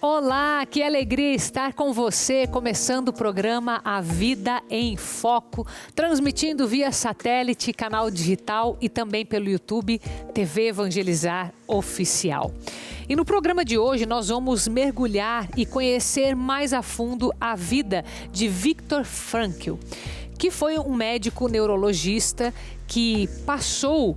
Olá, que alegria estar com você, começando o programa A Vida em Foco, transmitindo via satélite, canal digital e também pelo YouTube, TV Evangelizar Oficial. E no programa de hoje nós vamos mergulhar e conhecer mais a fundo a vida de Viktor Frankl, que foi um médico neurologista que passou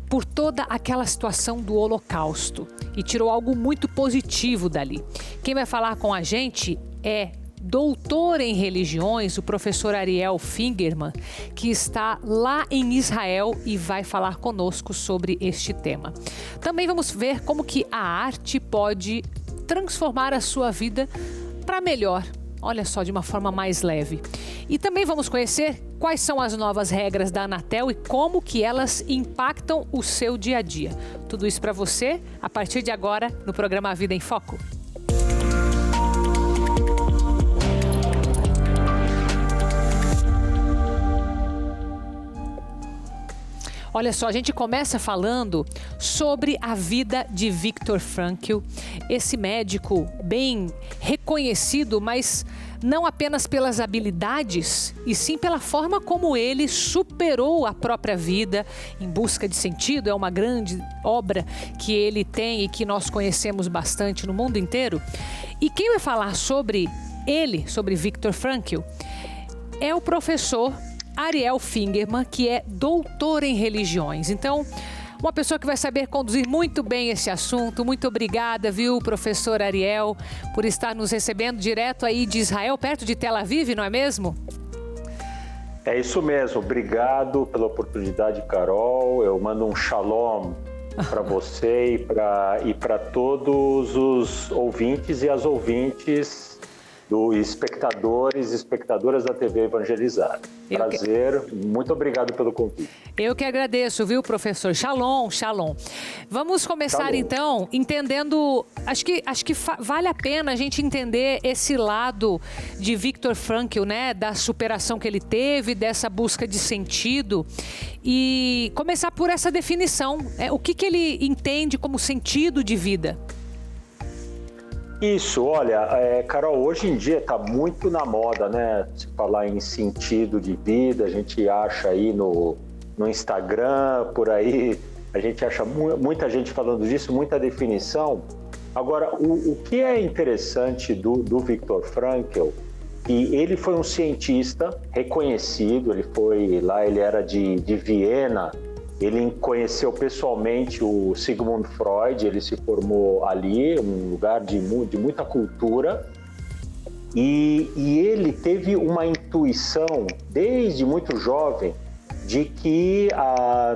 por toda aquela situação do Holocausto e tirou algo muito positivo dali. Quem vai falar com a gente é doutor em religiões, o professor Ariel Fingerman, que está lá em Israel e vai falar conosco sobre este tema. Também vamos ver como que a arte pode transformar a sua vida para melhor. Olha só, de uma forma mais leve. E também vamos conhecer quais são as novas regras da Anatel e como que elas impactam o seu dia a dia. Tudo isso para você a partir de agora no programa A Vida em Foco. Olha só, a gente começa falando sobre a vida de Viktor Frankl, esse médico bem reconhecido, mas não apenas pelas habilidades, e sim pela forma como ele superou a própria vida em busca de sentido. É uma grande obra que ele tem e que nós conhecemos bastante no mundo inteiro. E quem vai falar sobre ele, sobre Viktor Frankl, é o professor Ariel Fingerman, que é doutor em religiões. Então, uma pessoa que vai saber conduzir muito bem esse assunto. Muito obrigada, viu, professor Ariel, por estar nos recebendo direto aí de Israel, perto de Tel Aviv, não é mesmo? É isso mesmo. Obrigado pela oportunidade, Carol. Eu mando um shalom para você e para todos os ouvintes e as ouvintes dos espectadores e espectadoras da TV Evangelizar. Prazer, muito obrigado pelo convite. Eu que agradeço, viu, professor? Shalom, shalom. Vamos começar Shalom. Então entendendo, acho que vale a pena a gente entender esse lado de Viktor Frankl, né, da superação que ele teve, dessa busca de sentido, e começar por essa definição, o que ele entende como sentido de vida. Isso, olha, Carol, hoje em dia está muito na moda, né? Se falar em sentido de vida, a gente acha aí no Instagram, por aí, a gente acha muita gente falando disso, muita definição. Agora, o que é interessante do Viktor Frankl, que ele foi um cientista reconhecido, ele era de Viena. Ele conheceu pessoalmente o Sigmund Freud, ele se formou ali, um lugar de muita cultura, e ele teve uma intuição, desde muito jovem, de que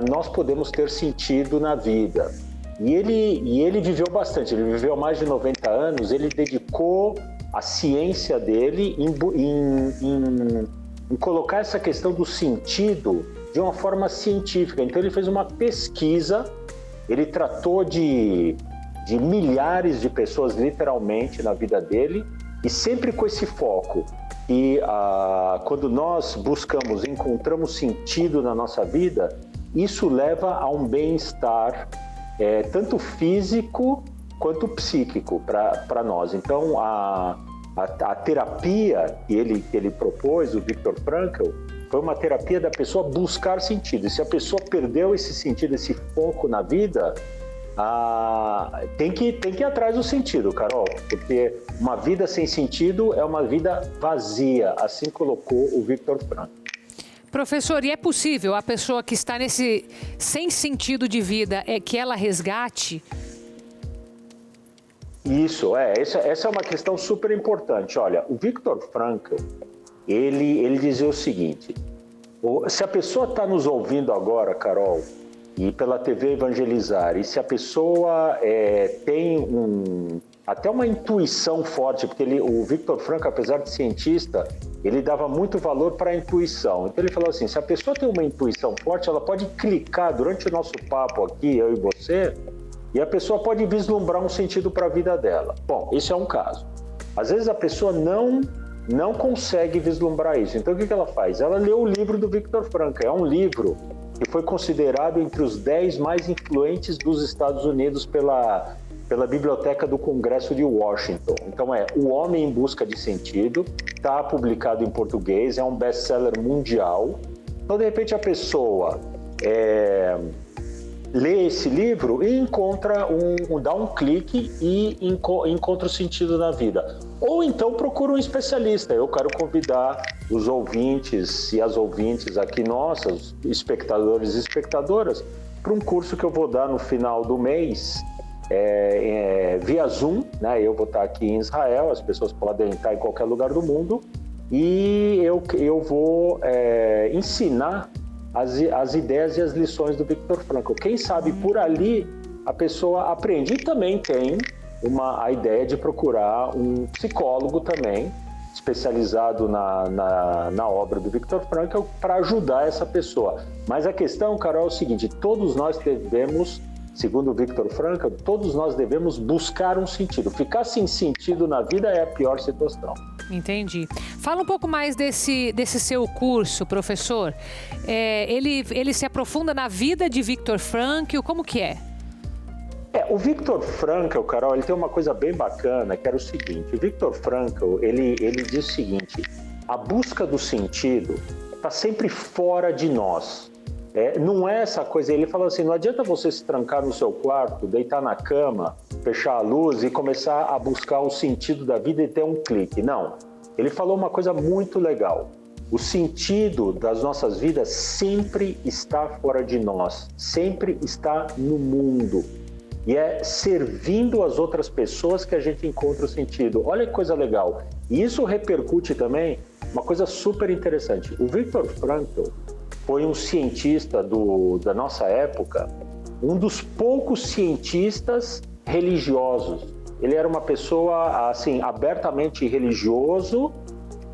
nós podemos ter sentido na vida. E ele viveu bastante, ele viveu mais de 90 anos, ele dedicou a ciência dele em colocar essa questão do sentido de uma forma científica. Então ele fez uma pesquisa, ele tratou de milhares de pessoas literalmente na vida dele, e sempre com esse foco. E quando nós encontramos sentido na nossa vida, isso leva a um bem-estar tanto físico quanto psíquico para nós. Então a terapia que ele propôs, o Viktor Frankl, foi uma terapia da pessoa buscar sentido. E se a pessoa perdeu esse sentido, esse foco na vida, tem que ir atrás do sentido, Carol. Porque uma vida sem sentido é uma vida vazia, assim colocou o Viktor Frankl. Professor, e é possível a pessoa que está nesse sem sentido de vida, que ela resgate? Isso, essa é uma questão super importante. Olha, o Viktor Frankl, ele dizia o seguinte: se a pessoa está nos ouvindo agora, Carol, e pela TV Evangelizar, e se a pessoa tem até uma intuição forte, porque o Viktor Frankl, apesar de cientista, ele dava muito valor para a intuição. Então ele falou assim: se a pessoa tem uma intuição forte, ela pode clicar durante o nosso papo aqui, eu e você, e a pessoa pode vislumbrar um sentido para a vida dela. Bom, esse é um caso. Às vezes a pessoa não consegue vislumbrar isso. Então o que ela faz? Ela lê o livro do Viktor Frankl. É um livro que foi considerado entre os 10 mais influentes dos Estados Unidos pela pela Biblioteca do Congresso de Washington. Então O Homem em Busca de Sentido, está publicado em português, é um best-seller mundial. Então, de repente, a pessoa lê esse livro e dá um clique e encontra o sentido na vida. Ou então procura um especialista. Eu quero convidar os ouvintes e as ouvintes aqui, nossas, espectadores e espectadoras, para um curso que eu vou dar no final do mês, via Zoom, né? Eu vou estar aqui em Israel, as pessoas podem estar em qualquer lugar do mundo, e eu vou ensinar as ideias e as lições do Viktor Frankl. Quem sabe por ali a pessoa aprende. E também tem a ideia de procurar um psicólogo também, especializado na obra do Viktor Frankl, para ajudar essa pessoa. Mas a questão, Carol, é o seguinte: todos nós devemos, segundo o Viktor Frankl, todos nós devemos buscar um sentido. Ficar sem sentido na vida é a pior situação. Entendi. Fala um pouco mais desse seu curso, professor. Ele se aprofunda na vida de Viktor Frankl, como que é? O Viktor Frankl, Carol, ele tem uma coisa bem bacana, que era o seguinte: o Viktor Frankl, ele diz o seguinte: a busca do sentido está sempre fora de nós. Não é essa coisa, ele fala assim, não adianta você se trancar no seu quarto, deitar na cama, fechar a luz e começar a buscar o sentido da vida e ter um clique. Não, ele falou uma coisa muito legal: o sentido das nossas vidas sempre está fora de nós, sempre está no mundo. E é servindo as outras pessoas que a gente encontra o sentido. Olha que coisa legal. E isso repercute também uma coisa super interessante. O Viktor Frankl foi um cientista da nossa época, um dos poucos cientistas religiosos. Ele era uma pessoa, assim, abertamente religioso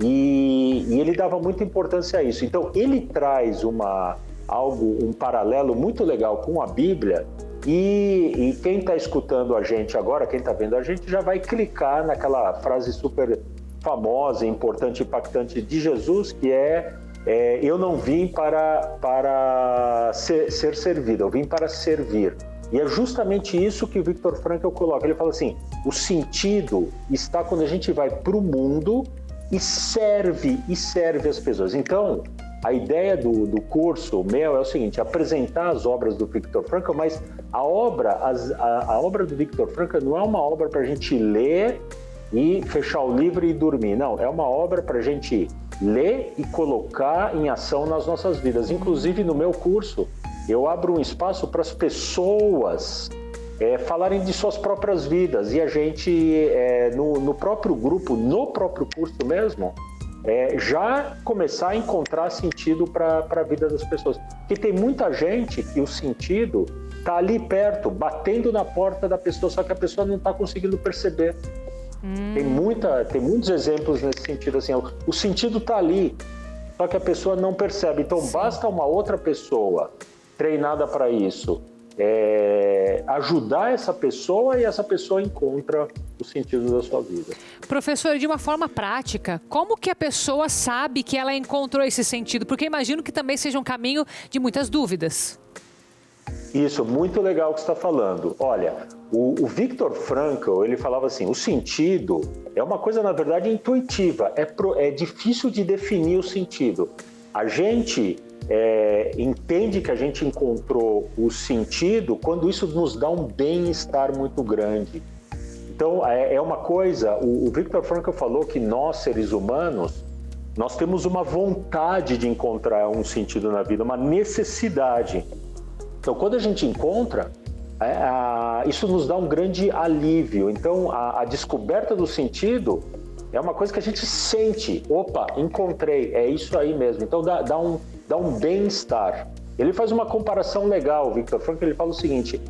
e ele dava muita importância a isso. Então, ele traz um paralelo muito legal com a Bíblia. E quem está escutando a gente agora, quem está vendo a gente, já vai clicar naquela frase super famosa, importante, impactante de Jesus, que eu não vim para ser servido, eu vim para servir. E é justamente isso que o Viktor Frankl coloca. Ele fala assim: o sentido está quando a gente vai para o mundo e serve as pessoas. Então, a ideia do curso meu é o seguinte: apresentar as obras do Viktor Frankl, mas a obra do Viktor Frankl não é uma obra para a gente ler e fechar o livro e dormir. Não, é uma obra para a gente ler e colocar em ação nas nossas vidas. Inclusive, no meu curso, eu abro um espaço para as pessoas falarem de suas próprias vidas. E a gente, no próprio grupo, no próprio curso mesmo, já começar a encontrar sentido para a vida das pessoas. Porque tem muita gente que o sentido está ali perto, batendo na porta da pessoa, só que a pessoa não está conseguindo perceber. Tem muitos exemplos nesse sentido, assim, o sentido está ali, só que a pessoa não percebe. Então, basta uma outra pessoa treinada para isso, ajudar essa pessoa, e essa pessoa encontra o sentido da sua vida. Professor, de uma forma prática, como que a pessoa sabe que ela encontrou esse sentido? Porque imagino que também seja um caminho de muitas dúvidas. Isso, muito legal o que você está falando. Olha, o Viktor Frankl, ele falava assim: o sentido é uma coisa, na verdade, intuitiva. É difícil de definir o sentido. A gente entende que a gente encontrou o sentido quando isso nos dá um bem-estar muito grande. Então, é uma coisa... O Viktor Frankl falou que nós, seres humanos, nós temos uma vontade de encontrar um sentido na vida, uma necessidade. Então, quando a gente encontra, isso nos dá um grande alívio. Então, a descoberta do sentido é uma coisa que a gente sente. Opa, encontrei, é isso aí mesmo. Então, dá um bem-estar. Ele faz uma comparação legal, o Viktor Frankl. Ele fala o seguinte: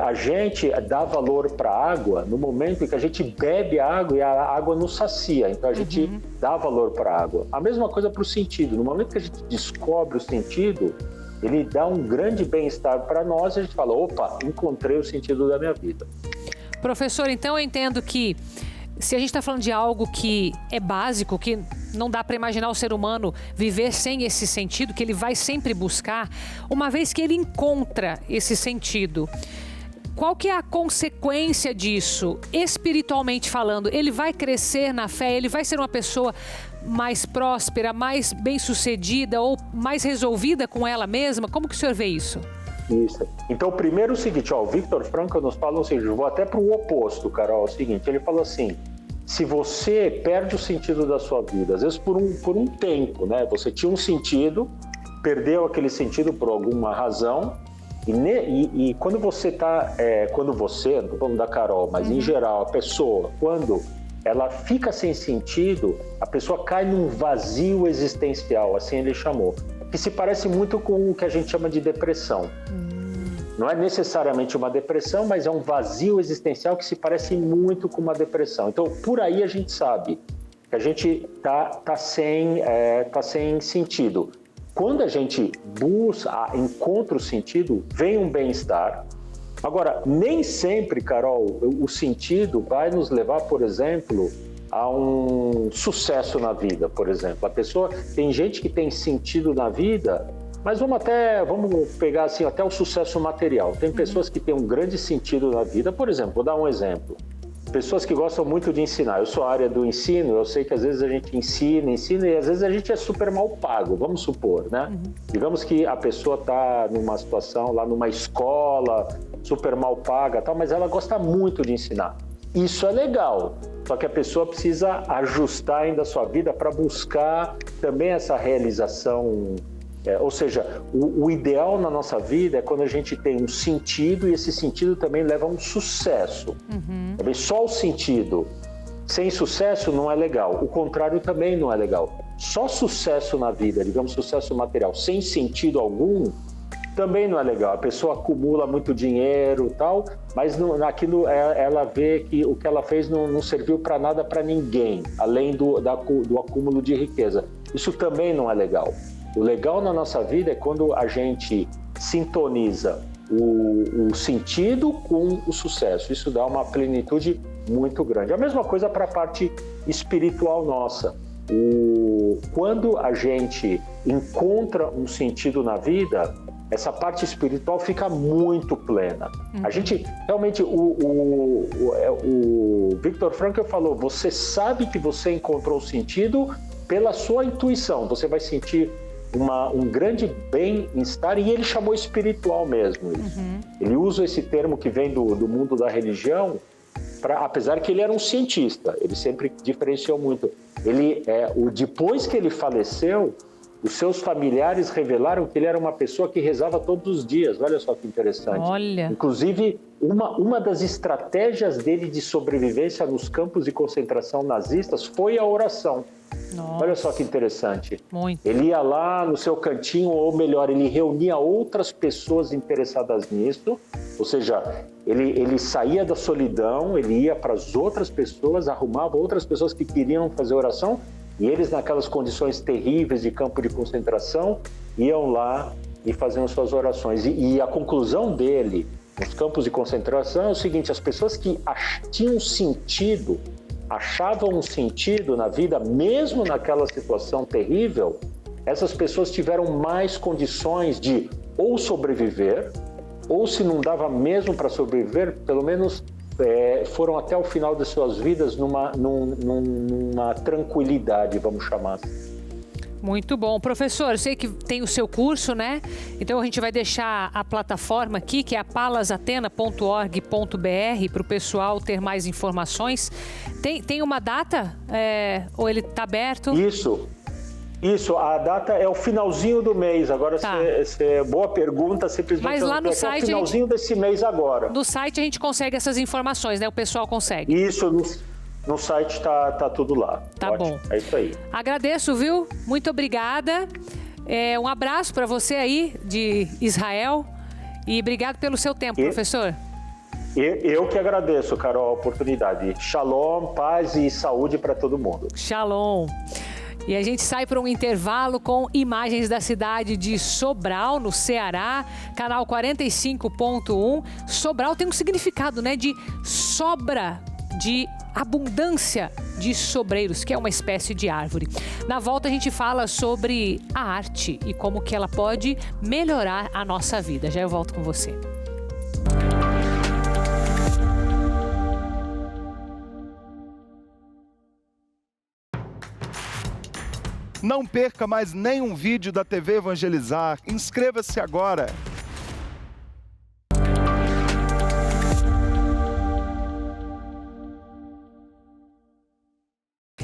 a gente dá valor para a água no momento em que a gente bebe a água e a água nos sacia. Então, a gente dá valor para a água. A mesma coisa para o sentido. No momento que a gente descobre o sentido, ele dá um grande bem-estar para nós e a gente fala: opa, encontrei o sentido da minha vida. Professor, então eu entendo que se a gente está falando de algo que é básico, que não dá para imaginar o ser humano viver sem esse sentido, que ele vai sempre buscar, uma vez que ele encontra esse sentido, qual que é a consequência disso? Espiritualmente falando, ele vai crescer na fé, ele vai ser uma pessoa mais próspera, mais bem-sucedida ou mais resolvida com ela mesma? Como que o senhor vê isso? Isso. Então, primeiro é o seguinte, o Viktor Frankl nos fala o seguinte, eu vou até para o oposto, Carol, é o seguinte, ele fala assim, se você perde o sentido da sua vida, às vezes por um tempo, né? Você tinha um sentido, perdeu aquele sentido por alguma razão, e quando você está, não estou falando da Carol, mas em geral, a pessoa, quando ela fica sem sentido, a pessoa cai num vazio existencial, assim ele chamou, que se parece muito com o que a gente chama de depressão. Não é necessariamente uma depressão, mas é um vazio existencial que se parece muito com uma depressão. Então, por aí a gente sabe que a gente tá sem sentido. Quando a gente encontra o sentido, vem um bem-estar. Agora, nem sempre, Carol, o sentido vai nos levar, por exemplo, a um sucesso na vida, por exemplo. Tem gente que tem sentido na vida, mas vamos pegar assim, até o sucesso material. Tem pessoas que têm um grande sentido na vida, por exemplo, vou dar um exemplo. Pessoas que gostam muito de ensinar. Eu sou a área do ensino, eu sei que às vezes a gente ensina e às vezes a gente é super mal pago, vamos supor, né? Digamos que a pessoa está numa situação lá numa escola, super mal paga, tal, mas ela gosta muito de ensinar. Isso é legal, só que a pessoa precisa ajustar ainda a sua vida para buscar também essa realização. Ou seja, o ideal na nossa vida é quando a gente tem um sentido e esse sentido também leva a um sucesso. Também só o sentido sem sucesso não é legal, o contrário também não é legal. Só sucesso na vida, digamos sucesso material, sem sentido algum, também não é legal. A pessoa acumula muito dinheiro e tal, mas naquilo ela vê que o que ela fez não serviu para nada para ninguém, além do acúmulo de riqueza. Isso também não é legal. O legal na nossa vida é quando a gente sintoniza o sentido com o sucesso. Isso dá uma plenitude muito grande. A mesma coisa para a parte espiritual nossa. Quando a gente encontra um sentido na vida, essa parte espiritual fica muito plena. A gente, realmente, o Viktor Frankl falou, você sabe que você encontrou o sentido pela sua intuição. Você vai sentir um grande bem-estar, e ele chamou espiritual mesmo isso. Ele usa esse termo que vem do mundo da religião, apesar que ele era um cientista, ele sempre diferenciou muito. Depois que ele faleceu, os seus familiares revelaram que ele era uma pessoa que rezava todos os dias. Olha só que interessante. Olha. Inclusive, uma das estratégias dele de sobrevivência nos campos de concentração nazistas foi a oração. Nossa. Olha só que interessante. Muito. Ele ia lá no seu cantinho, ou melhor, ele reunia outras pessoas interessadas nisso, ou seja, ele saía da solidão, ele ia para as outras pessoas, arrumava outras pessoas que queriam fazer oração, e eles, naquelas condições terríveis de campo de concentração, iam lá e faziam suas orações. E a conclusão dele, nos campos de concentração, é o seguinte: as pessoas que tinham sentido, achavam um sentido na vida, mesmo naquela situação terrível, essas pessoas tiveram mais condições de ou sobreviver, ou se não dava mesmo para sobreviver, pelo menos foram até o final de suas vidas numa tranquilidade, vamos chamar assim. Muito bom. Professor, eu sei que tem o seu curso, né? Então a gente vai deixar a plataforma aqui, que é a palasatena.org.br, para o pessoal ter mais informações. Tem uma data? Ou ele está aberto? Isso, a data é o finalzinho do mês. Agora, tá. Boa pergunta, simplesmente. Mas lá no site, é o finalzinho desse mês agora. No site a gente consegue essas informações, né? O pessoal consegue. Isso, no site tá tudo lá. Tá ótimo. Bom. É isso aí. Agradeço, viu? Muito obrigada. Um abraço para você aí de Israel e obrigado pelo seu tempo, professor. Eu que agradeço, Carol, a oportunidade. Shalom, paz e saúde para todo mundo. Shalom. E a gente sai para um intervalo com imagens da cidade de Sobral, no Ceará, canal 45.1. Sobral tem um significado, né? De sobra, de abundância de sobreiros, que é uma espécie de árvore. Na volta a gente fala sobre a arte e como que ela pode melhorar a nossa vida. Já eu volto com você. Não perca mais nenhum vídeo da TV Evangelizar. Inscreva-se agora.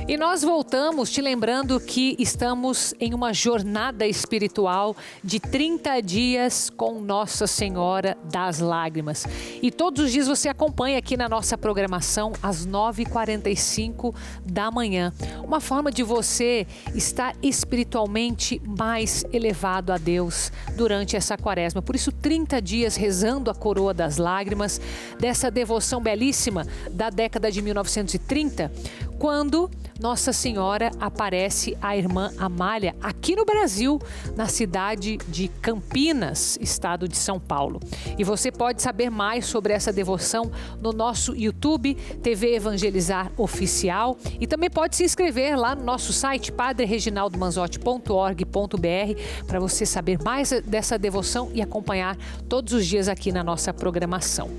E nós voltamos te lembrando que estamos em uma jornada espiritual de 30 dias com Nossa Senhora das Lágrimas. E todos os dias você acompanha aqui na nossa programação às 9h45 da manhã. Uma forma de você estar espiritualmente mais elevado a Deus durante essa quaresma. Por isso, 30 dias rezando a Coroa das Lágrimas, dessa devoção belíssima da década de 1930, quando Nossa Senhora aparece à irmã Amália aqui no Brasil, na cidade de Campinas, estado de São Paulo. E você pode saber mais sobre essa devoção no nosso YouTube, TV Evangelizar Oficial, e também pode se inscrever lá no nosso site padrereginaldomanzotti.org.br para você saber mais dessa devoção e acompanhar todos os dias aqui na nossa programação.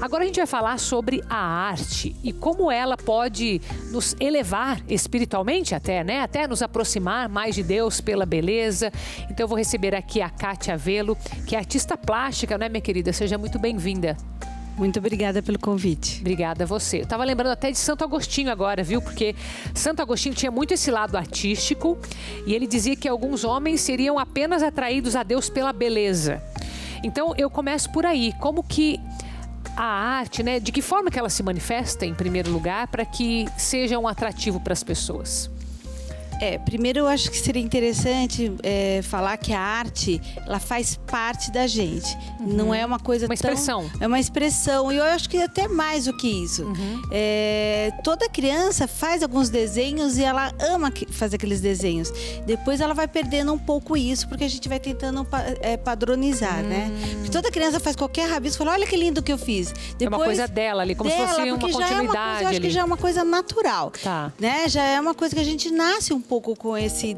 Agora a gente vai falar sobre a arte e como ela pode nos elevar espiritualmente até, né? Até nos aproximar mais de Deus pela beleza. Então eu vou receber aqui a Kátia Velo, que é artista plástica, né, minha querida? Seja muito bem-vinda. Muito obrigada pelo convite. Obrigada a você. Eu estava lembrando até de Santo Agostinho agora, viu? Porque Santo Agostinho tinha muito esse lado artístico e ele dizia que alguns homens seriam apenas atraídos a Deus pela beleza. Então eu começo por aí. Como que a arte, né? De que forma que ela se manifesta, em primeiro lugar, para que seja um atrativo para as pessoas? Primeiro eu acho que seria interessante falar que a arte, ela faz parte da gente. Uhum. Não é uma coisa uma expressão. É uma expressão. E eu acho que até mais do que isso. Uhum. Toda criança faz alguns desenhos e ela ama fazer aqueles desenhos. Depois ela vai perdendo um pouco isso, porque a gente vai tentando padronizar, né? Porque toda criança faz qualquer rabisco e fala, olha que lindo que eu fiz. Depois, é uma coisa dela ali, como se fosse uma continuidade. Eu acho que já é uma coisa natural. Tá. Né? Já é uma coisa que a gente nasce um pouco com esse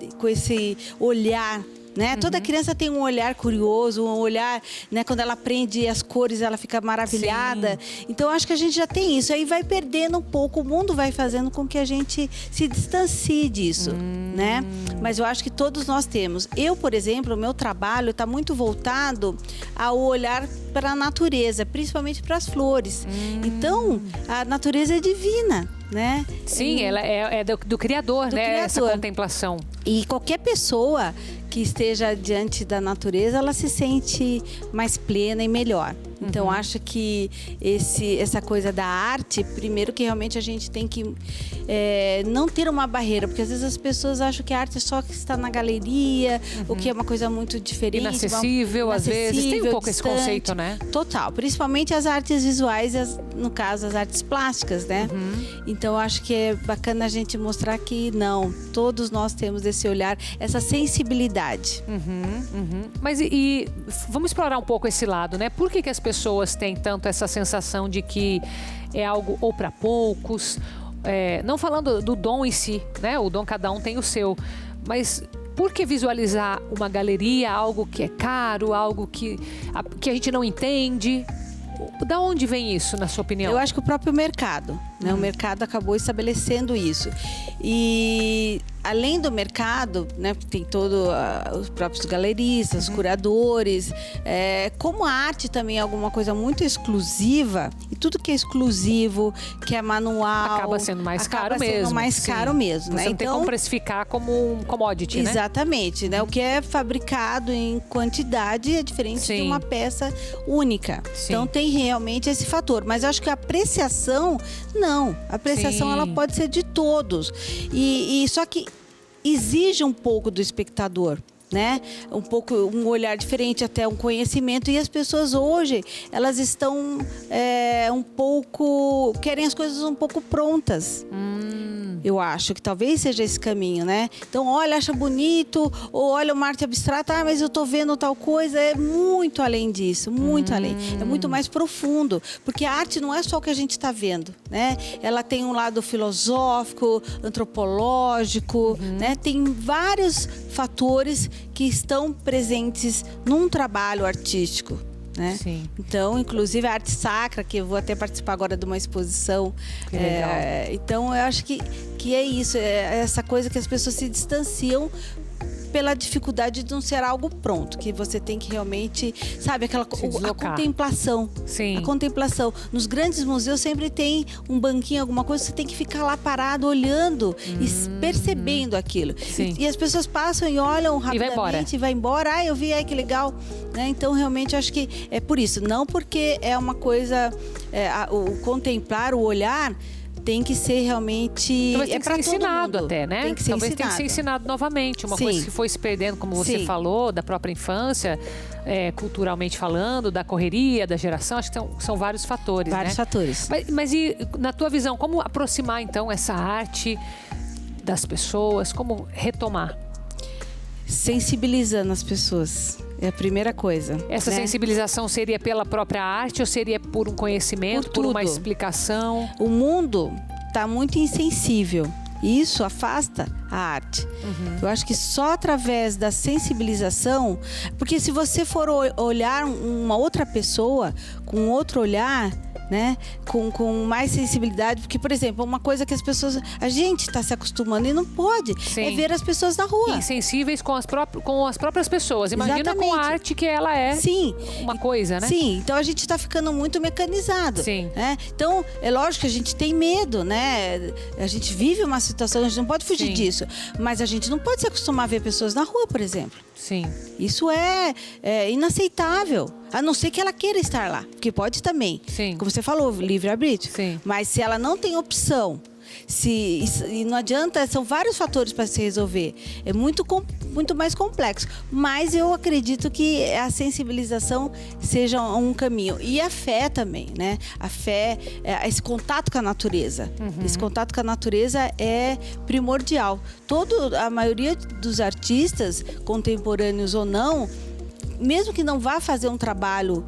olhar, né? Uhum. Toda criança tem um olhar curioso, um olhar, né? Quando ela aprende as cores, ela fica maravilhada. Sim. Então, acho que a gente já tem isso. Aí vai perdendo um pouco, o mundo vai fazendo com que a gente se distancie disso, né? Mas eu acho que todos nós temos. Eu, por exemplo, o meu trabalho está muito voltado ao olhar para a natureza, principalmente para as flores. Então, a natureza é divina, né? Sim, ela é do Criador, né? Criador. Essa contemplação. E qualquer pessoa que esteja diante da natureza, ela se sente mais plena e melhor. Então, acho que essa coisa da arte, primeiro que realmente a gente tem que não ter uma barreira, porque às vezes as pessoas acham que a arte é só que está na galeria, o que é uma coisa muito diferente. Inacessível, às vezes. Tem um pouco distante, esse conceito, né? Total. Principalmente as artes visuais, no caso, as artes plásticas, né? Então, acho que é bacana a gente mostrar que não, todos nós temos esse olhar, essa sensibilidade. Mas vamos explorar um pouco esse lado, né? Por que as pessoas têm tanto essa sensação de que é algo ou para poucos, não falando do dom em si, né? O dom cada um tem o seu, mas por que visualizar uma galeria, algo que é caro, algo que a gente não entende? Da onde vem isso, na sua opinião? Eu acho que o próprio mercado, né? O mercado acabou estabelecendo isso. E além do mercado, né, tem os próprios galeristas, os curadores, como a arte também é alguma coisa muito exclusiva, e tudo que é exclusivo, que é manual, acaba sendo mais caro mesmo. Caro mesmo, né? Você não tem como precificar como um commodity, né? Exatamente, né? O que é fabricado em quantidade é diferente de uma peça única. Sim. Então tem realmente esse fator, mas eu acho que a apreciação, não. A apreciação ela pode ser de todos. E só que exige um pouco do espectador, né? Um olhar diferente, até um conhecimento. E as pessoas hoje, elas estão querem as coisas um pouco prontas. Eu acho que talvez seja esse caminho, né? Então, olha, acha bonito, ou olha uma arte abstrata, mas eu tô vendo tal coisa. É muito além disso, muito além. É muito mais profundo, porque a arte não é só o que a gente está vendo, né? Ela tem um lado filosófico, antropológico, né? Tem vários fatores que estão presentes num trabalho artístico. Né? Sim. Então, inclusive a arte sacra, que eu vou até participar agora de uma exposição. Então, eu acho que que é isso, é essa coisa que as pessoas se distanciam pela dificuldade de não ser algo pronto, que você tem que realmente, sabe, a contemplação. Sim. A contemplação. Nos grandes museus sempre tem um banquinho, alguma coisa, você tem que ficar lá parado, olhando e percebendo aquilo. E as pessoas passam e olham rapidamente e vai embora. Ah, eu vi, que legal. Né? Então, realmente, acho que é por isso. Não porque é uma coisa, o contemplar, o olhar, tem que ser realmente... Talvez tem que ser ensinado até, né? Tem que ser Talvez ensinado. tenha que ser ensinado novamente. Uma coisa que foi se perdendo, como você falou, da própria infância, culturalmente falando, da correria, da geração. Acho que são vários fatores, Vários fatores. Mas e, na tua visão, como aproximar, então, essa arte das pessoas? Como retomar? Sensibilizando as pessoas. É a primeira coisa. Essa sensibilização seria pela própria arte ou seria por um conhecimento, por uma explicação? O mundo está muito insensível. E isso afasta a arte. Eu acho que só através da sensibilização... Porque se você for olhar uma outra pessoa com outro olhar... Né? Com mais sensibilidade, porque, por exemplo, uma coisa que a gente está se acostumando e não pode, é ver as pessoas na rua. Insensíveis com as próprias pessoas. Imagina Exatamente. com a arte que ela é. Sim. Uma coisa, né? Sim, então a gente está ficando muito mecanizado. Sim. Né? Então, é lógico que a gente tem medo, né? A gente vive uma situação, a gente não pode fugir disso. Mas a gente não pode se acostumar a ver pessoas na rua, por exemplo. Sim. Isso é inaceitável. A não ser que ela queira estar lá. Porque pode também. Sim. Como você falou, livre-arbítrio. Sim. Mas se ela não tem opção, e não adianta, são vários fatores para se resolver. É muito mais complexo. Mas eu acredito que a sensibilização seja um caminho. E a fé também, né? A fé, esse contato com a natureza. Esse contato com a natureza é primordial. A maioria dos artistas, contemporâneos ou não, mesmo que não vá fazer um trabalho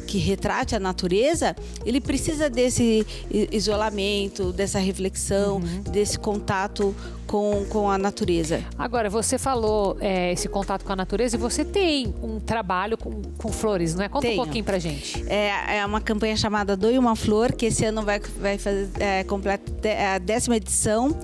que retrate a natureza, ele precisa desse isolamento, dessa reflexão, desse contato com a natureza. Agora, você falou esse contato com a natureza e você tem um trabalho com flores, não é? Conta um pouquinho pra gente. É uma campanha chamada Doe uma Flor, que esse ano vai fazer completa a 10ª edição.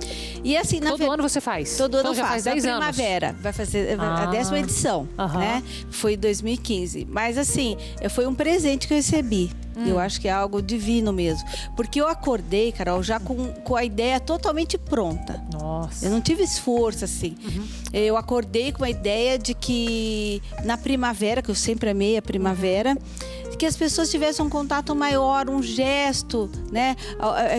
E assim, todo ano você faz? Todo ano então, já faz 10 anos. Primavera vai fazer a 10ª edição, né? Foi em 2015. Mas assim, foi um presente que eu recebi. Eu acho que é algo divino mesmo. Porque eu acordei, Carol, já com a ideia totalmente pronta. Nossa. Eu não tive esforço, assim. Eu acordei com a ideia de que na primavera, que eu sempre amei a primavera, que as pessoas tivessem um contato maior, um gesto, né?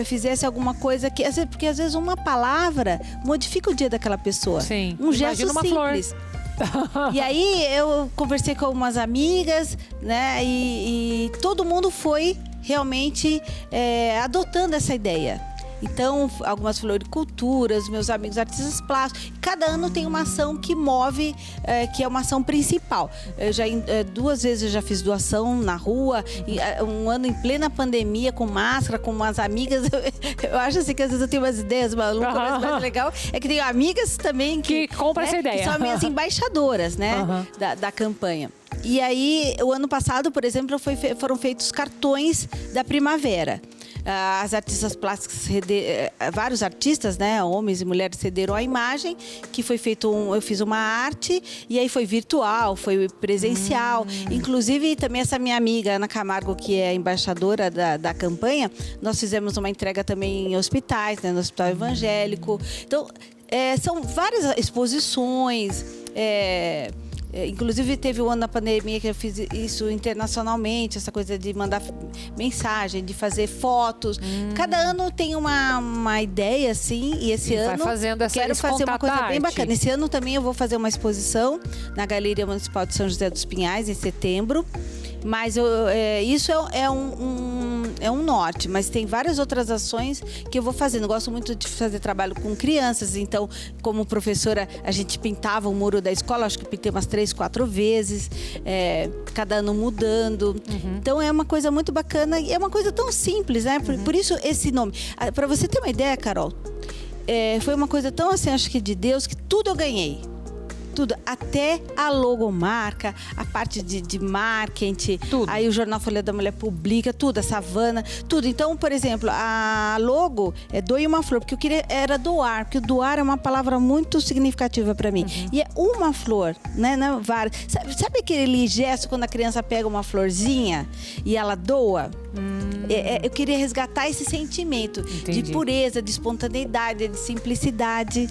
Fizesse alguma coisa porque às vezes uma palavra modifica o dia daquela pessoa. Sim. Um gesto simples. E aí eu conversei com umas amigas, né? E todo mundo foi realmente adotando essa ideia. Então, algumas floriculturas, meus amigos artistas plásticos. Cada ano tem uma ação que move, que é uma ação principal. Eu já 2 vezes eu já fiz doação na rua. Um ano em plena pandemia, com máscara, com umas amigas. Eu acho assim que às vezes eu tenho umas ideias malucas, mas o mais legal é que tenho amigas também que compram essa ideia. Que são minhas embaixadoras, né, da campanha. E aí, o ano passado, por exemplo, foram feitos cartões da primavera. As artistas plásticas, vários artistas, né, homens e mulheres, cederam a imagem, que foi feito eu fiz uma arte, e aí foi virtual, foi presencial. Inclusive, também essa minha amiga, Ana Camargo, que é embaixadora da campanha, nós fizemos uma entrega também em hospitais, né, no Hospital Evangélico. Então, são várias exposições, inclusive teve um ano da pandemia que eu fiz isso internacionalmente, essa coisa de mandar mensagem, de fazer fotos. Cada ano tem uma ideia, assim, e esse ano quero fazer uma coisa bem bacana. Esse ano também eu vou fazer uma exposição na Galeria Municipal de São José dos Pinhais, em setembro. Mas isso é um norte, mas tem várias outras ações que eu vou fazendo. Eu gosto muito de fazer trabalho com crianças, então, como professora, a gente pintava o muro da escola, acho que eu pintei umas 3, 4 vezes, cada ano mudando. Então, é uma coisa muito bacana e é uma coisa tão simples, né? Por isso, esse nome. Para você ter uma ideia, Carol, foi uma coisa tão assim, acho que de Deus, que tudo eu ganhei. tudo, até a logomarca, a parte de marketing, Tudo. aí o Jornal Folha da Mulher publica, tudo, a Savana, tudo. Então, por exemplo, a logo é Doe uma Flor, porque eu queria era doar, porque doar é uma palavra muito significativa para mim. E é uma flor, né? Não, várias. Sabe aquele gesto quando a criança pega uma florzinha e ela doa? Eu queria resgatar esse sentimento Entendi. de pureza, de espontaneidade, de simplicidade.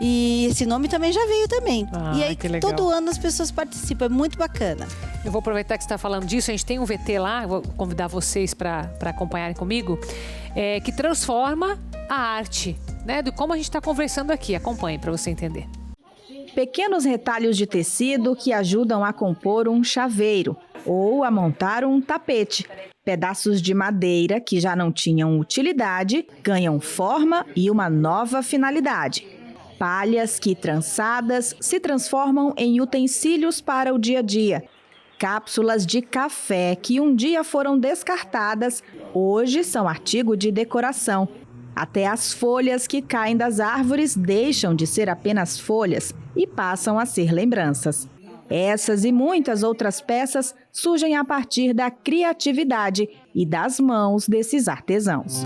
E esse nome também já veio também. E aí que legal. todo ano as pessoas participam, é muito bacana. Eu vou aproveitar que você está falando disso. A gente tem um VT lá, vou convidar vocês para acompanharem comigo, que transforma a arte, né? Do como a gente está conversando aqui. Acompanhe para você entender. Pequenos retalhos de tecido que ajudam a compor um chaveiro ou a montar um tapete. Pedaços de madeira que já não tinham utilidade ganham forma e uma nova finalidade. Palhas que, trançadas, se transformam em utensílios para o dia a dia. Cápsulas de café que um dia foram descartadas, hoje são artigo de decoração. Até as folhas que caem das árvores deixam de ser apenas folhas e passam a ser lembranças. Essas e muitas outras peças surgem a partir da criatividade e das mãos desses artesãos.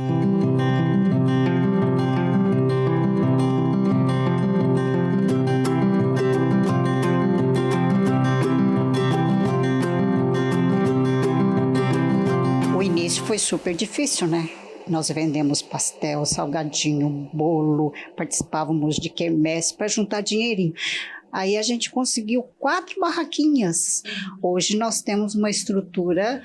O início foi super difícil, né? Nós vendemos pastel, salgadinho, bolo, participávamos de quermesse para juntar dinheirinho. Aí a gente conseguiu 4 barraquinhas. Hoje nós temos uma estrutura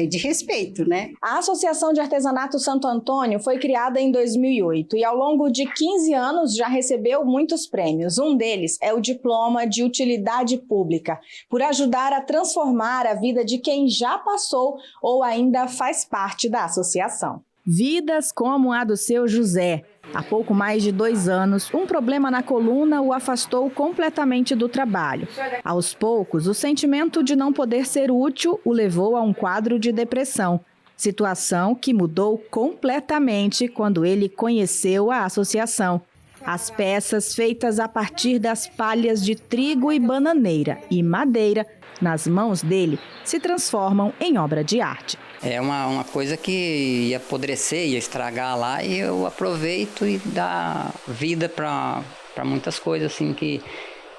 de respeito, né? A Associação de Artesanato Santo Antônio foi criada em 2008 e ao longo de 15 anos já recebeu muitos prêmios. Um deles é o Diploma de Utilidade Pública, por ajudar a transformar a vida de quem já passou ou ainda faz parte da associação. Vidas como a do seu José. Há pouco mais de 2 anos, um problema na coluna o afastou completamente do trabalho. Aos poucos, o sentimento de não poder ser útil o levou a um quadro de depressão. Situação que mudou completamente quando ele conheceu a associação. As peças feitas a partir das palhas de trigo e bananeira e madeira, nas mãos dele, se transformam em obra de arte. É uma coisa que ia apodrecer, ia estragar lá, e eu aproveito e dá vida para muitas coisas assim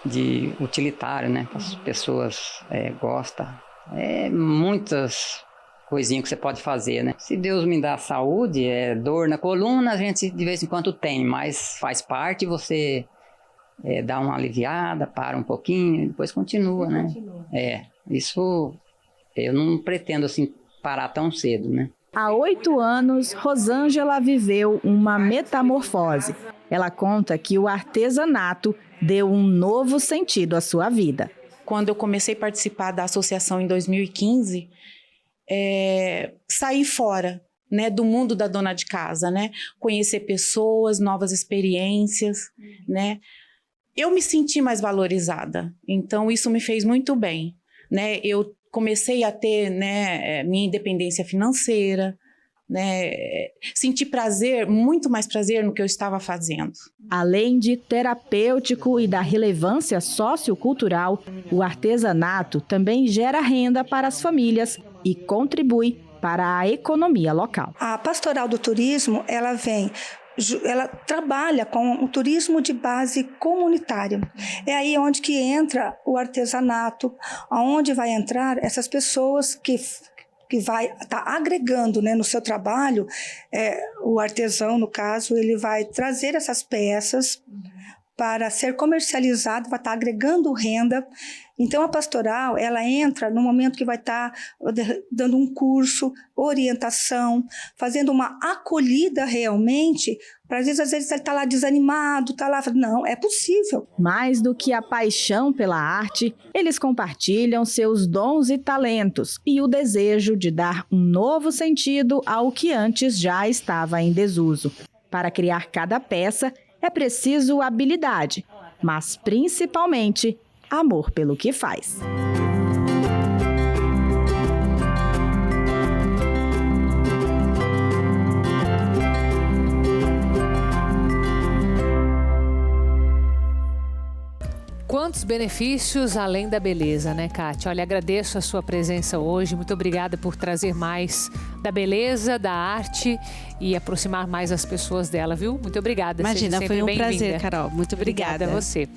de utilitário, né? As pessoas gostam. Muitas coisinhas que você pode fazer, né? Se Deus me dá saúde, dor na coluna, a gente de vez em quando tem, mas faz parte, você dá uma aliviada, para um pouquinho e depois continua, né? Isso eu não pretendo assim parar tão cedo, né? Há 8 anos, Rosângela viveu uma metamorfose. Ela conta que o artesanato deu um novo sentido à sua vida. Quando eu comecei a participar da associação em 2015, saí fora, né, do mundo da dona de casa, né? Conhecer pessoas, novas experiências, né? Eu me senti mais valorizada, então isso me fez muito bem, né? Eu comecei a ter, né, minha independência financeira, né? Senti prazer, muito mais prazer no que eu estava fazendo. Além de terapêutico e da relevância sociocultural, o artesanato também gera renda para as famílias e contribui para a economia local. A Pastoral do Turismo, ela trabalha com o turismo de base comunitária. É aí onde que entra o artesanato, aonde vai entrar essas pessoas que vai estar agregando, né, no seu trabalho. O artesão, no caso, ele vai trazer essas peças para ser comercializado, vai estar agregando renda. Então, a pastoral, ela entra no momento que vai estar dando um curso, orientação, fazendo uma acolhida realmente, para às vezes ele está lá desanimado, está lá, não, é possível. Mais do que a paixão pela arte, eles compartilham seus dons e talentos e o desejo de dar um novo sentido ao que antes já estava em desuso. Para criar cada peça, é preciso habilidade, mas principalmente amor pelo que faz. quantos benefícios além da beleza, né, Kátia? Olha, agradeço a sua presença hoje. Muito obrigada por trazer mais da beleza, da arte e aproximar mais as pessoas dela, viu? Muito obrigada. Imagina, foi um prazer, Carol. Muito obrigada. Obrigada a você.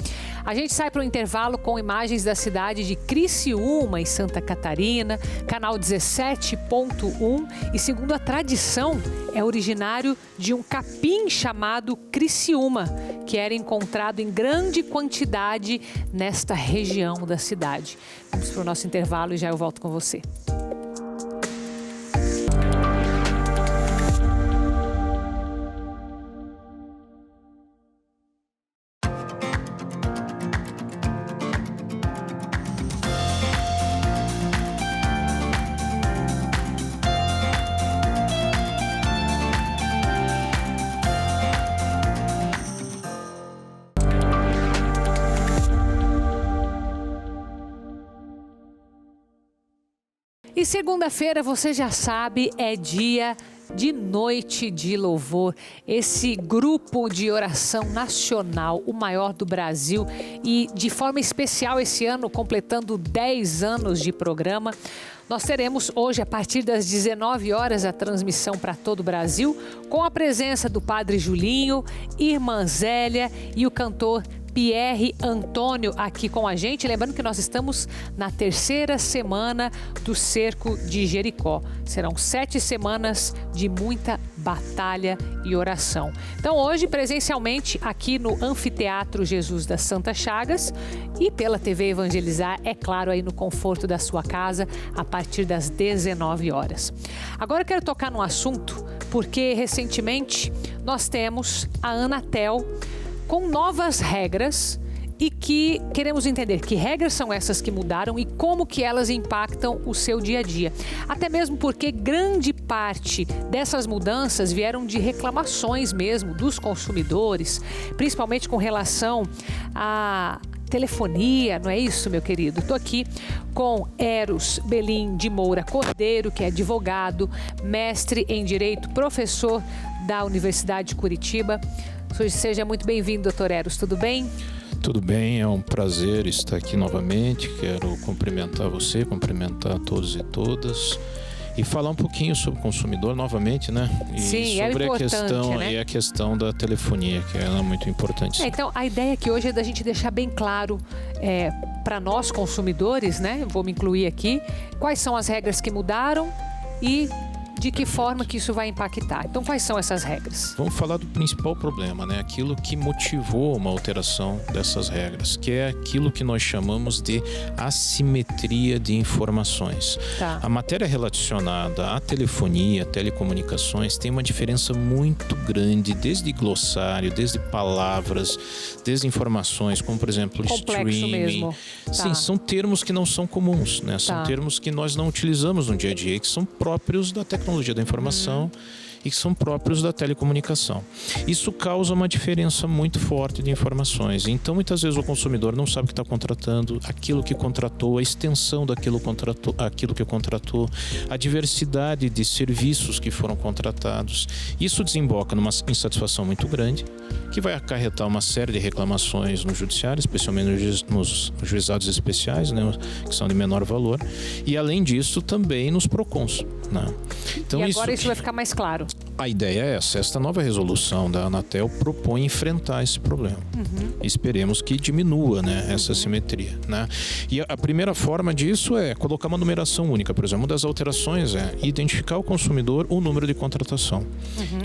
A gente sai para o intervalo com imagens da cidade de Criciúma, em Santa Catarina, canal 17.1. E segundo a tradição, é originário de um capim chamado Criciúma, que era encontrado em grande quantidade nesta região da cidade. Vamos para o nosso intervalo e já eu volto com você. E segunda-feira, você já sabe, é dia de Noite de Louvor, esse grupo de oração nacional, o maior do Brasil, e de forma especial esse ano, completando 10 anos de programa. Nós teremos hoje, a partir das 19 horas, a transmissão para todo o Brasil, com a presença do Padre Julinho, Irmã Zélia e o cantor Pierre Antônio aqui com a gente. Lembrando que nós estamos na 3ª semana do Cerco de Jericó. Serão 7 semanas de muita batalha e oração. Então hoje, presencialmente, aqui no Anfiteatro Jesus das Santas Chagas e pela TV Evangelizar, é claro, aí no conforto da sua casa, a partir das 19 horas. Agora eu quero tocar num assunto, porque recentemente nós temos a Anatel com novas regras e que queremos entender que regras são essas que mudaram e como que elas impactam o seu dia a dia. Até mesmo porque grande parte dessas mudanças vieram de reclamações mesmo dos consumidores, principalmente com relação à telefonia, não é isso, meu querido? Estou aqui com Eros Belim de Moura Cordeiro, que é advogado, mestre em Direito, professor da Universidade de Curitiba. Seja muito bem-vindo, doutor Eros, tudo bem? Tudo bem, é um prazer estar aqui novamente. Quero cumprimentar você, cumprimentar todos e todas e falar um pouquinho sobre o consumidor novamente, né? E sim, sobre a questão, né? E a questão da telefonia, que é muito importante. Então, a ideia aqui hoje é da gente deixar bem claro para nós consumidores, né? Vou me incluir aqui, quais são as regras que mudaram e de que forma que isso vai impactar. Então, quais são essas regras? Vamos falar do principal problema, né? Aquilo que motivou uma alteração dessas regras, que é aquilo que nós chamamos de assimetria de informações. Tá. A matéria relacionada à telefonia, telecomunicações, tem uma diferença muito grande, desde glossário, desde palavras, desde informações, como por exemplo, complexo streaming. Mesmo. Tá. Sim, são termos que não são comuns, né? São termos que nós não utilizamos no dia a dia, que são próprios da tecnologia da informação e que são próprios da telecomunicação. Isso causa uma diferença muito forte de informações. Então, muitas vezes o consumidor não sabe o que está contratando, aquilo que contratou, a extensão daquilo aquilo que contratou, a diversidade de serviços que foram contratados. Isso desemboca numa insatisfação muito grande, que vai acarretar uma série de reclamações no judiciário, especialmente nos juizados especiais, né, que são de menor valor, e além disso também nos PROCONs, né? Então, e agora isso vai ficar mais claro. A ideia é essa. Esta nova resolução da Anatel propõe enfrentar esse problema. Esperemos que diminua, né, essa simetria, né? E a primeira forma disso é colocar uma numeração única. Por exemplo, uma das alterações é identificar o consumidor o número de contratação.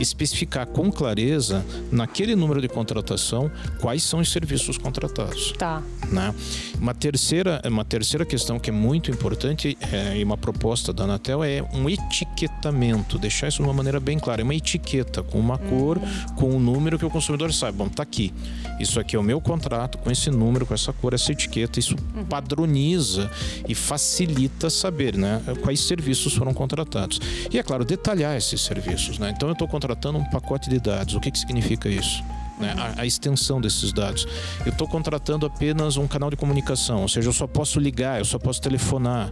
Especificar com clareza, naquele número de contratação, quais são os serviços contratados. Tá. Né? Uma terceira questão que é muito importante e uma proposta da Anatel é um etiquetamento. Deixar isso de uma maneira bem clara. É uma etiqueta com uma cor, com um número que o consumidor sabe. Bom, tá aqui. Isso aqui é o meu contrato com esse número, com essa cor, essa etiqueta. Isso padroniza e facilita saber, né, quais serviços foram contratados. E, é claro, detalhar esses serviços, né? Então, eu estou contratando um pacote de dados. O que significa isso? né? A extensão desses dados. Eu estou contratando apenas um canal de comunicação, ou seja, eu só posso ligar, eu só posso telefonar.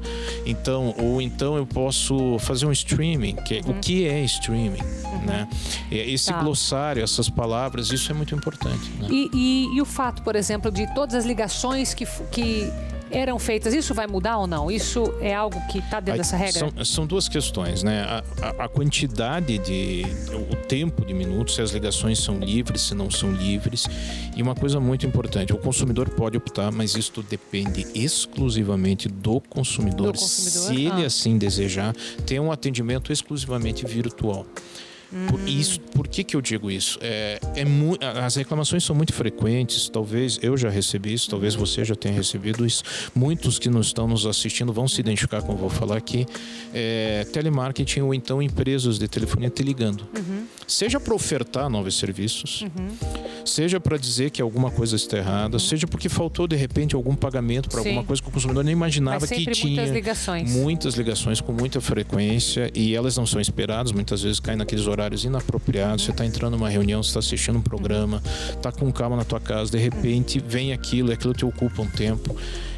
Ou então eu posso fazer um streaming, o que é streaming, né? Esse glossário, essas palavras, isso é muito importante, né? E o fato, por exemplo, de todas as ligações que eram feitas, isso vai mudar ou não? Isso é algo que está dentro dessa regra? São duas questões, né? A quantidade o tempo de minutos, se as ligações são livres, se não são livres. E uma coisa muito importante, o consumidor pode optar, mas isso depende exclusivamente do consumidor. Se ele assim desejar, ter um atendimento exclusivamente virtual. Por que eu digo isso? As reclamações são muito frequentes, talvez eu já recebi isso, talvez você já tenha recebido isso. Muitos que estão nos assistindo vão se identificar com o que eu vou falar aqui. Telemarketing ou então empresas de telefonia te ligando. Seja para ofertar novos serviços, seja para dizer que alguma coisa está errada, seja porque faltou de repente algum pagamento para alguma coisa que o consumidor nem imaginava que tinha. Muitas ligações com muita frequência, e elas não são esperadas, muitas vezes caem naqueles horários inapropriados. Você está entrando numa reunião, você está assistindo um programa, está com calma na tua casa, de repente vem aquilo te ocupa um tempo.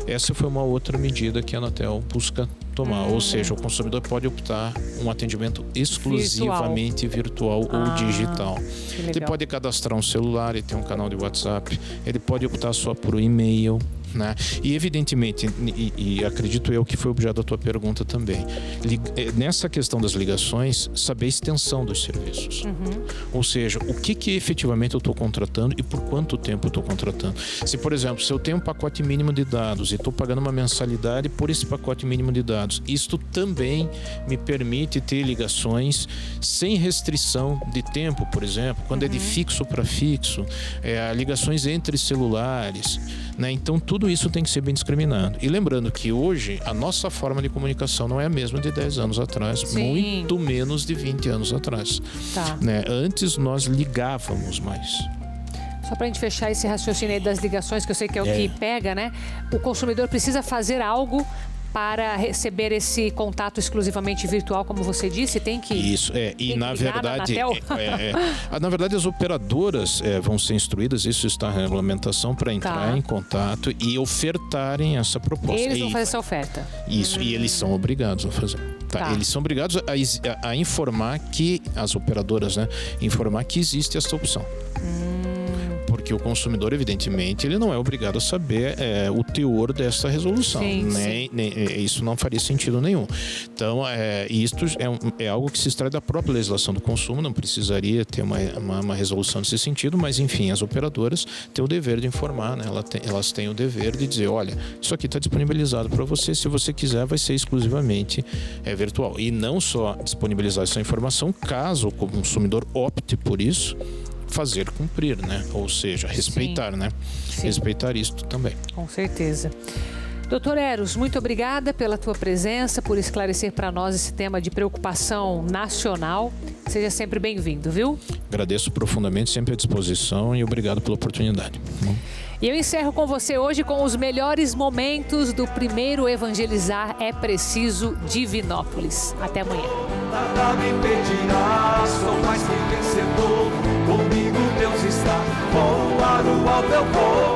Essa foi uma outra medida que a Anatel busca tomar, ou seja, o consumidor pode optar um atendimento exclusivamente virtual ou digital. Ele pode cadastrar um celular, ele tem um canal de WhatsApp, ele pode optar só por e-mail, né? E evidentemente, e acredito eu que foi objeto da tua pergunta também, nessa questão das ligações, saber a extensão dos serviços. Ou seja, o que efetivamente eu estou contratando e por quanto tempo eu estou contratando. Se, por exemplo, se eu tenho um pacote mínimo de dados e estou pagando uma mensalidade por esse pacote mínimo de dados, isto também me permite ter ligações sem restrição de tempo, por exemplo, quando é de fixo para fixo, ligações entre celulares, né? Então tudo isso tem que ser bem discriminado. E lembrando que hoje a nossa forma de comunicação não é a mesma de 10 anos atrás, muito menos de 20 anos atrás. Né? Antes nós ligávamos mais. Só para a gente fechar esse raciocínio aí das ligações, que eu sei que é o que pega, né? O consumidor precisa fazer algo para receber esse contato exclusivamente virtual, como você disse, tem que... Isso, e na verdade... Na verdade, as operadoras vão ser instruídas, isso está na regulamentação, para entrar em contato e ofertarem essa proposta. Eles vão fazer essa oferta. Isso, e eles são obrigados a fazer. Eles são obrigados a informar que, as operadoras, né, informar que existe essa opção. Porque o consumidor, evidentemente, ele não é obrigado a saber o teor dessa resolução. Isso não faria sentido nenhum. Então, isto é algo que se extrai da própria legislação do consumo, não precisaria ter uma resolução nesse sentido, mas, enfim, as operadoras têm o dever de informar, né? Elas têm o dever de dizer, olha, isso aqui está disponibilizado para você, se você quiser, vai ser exclusivamente virtual. E não só disponibilizar essa informação, caso o consumidor opte por isso, fazer cumprir, né? Ou seja, respeitar, né? Respeitar isto também. Com certeza. Doutor Eros, muito obrigada pela tua presença, por esclarecer para nós esse tema de preocupação nacional. Seja sempre bem-vindo, viu? Agradeço profundamente, sempre à disposição, e obrigado pela oportunidade. E eu encerro com você hoje com os melhores momentos do primeiro Evangelizar é Preciso Divinópolis. Até amanhã. Nada me impedirá, sou mais que vencedor. Comigo Deus está, vou ao alto eu vou.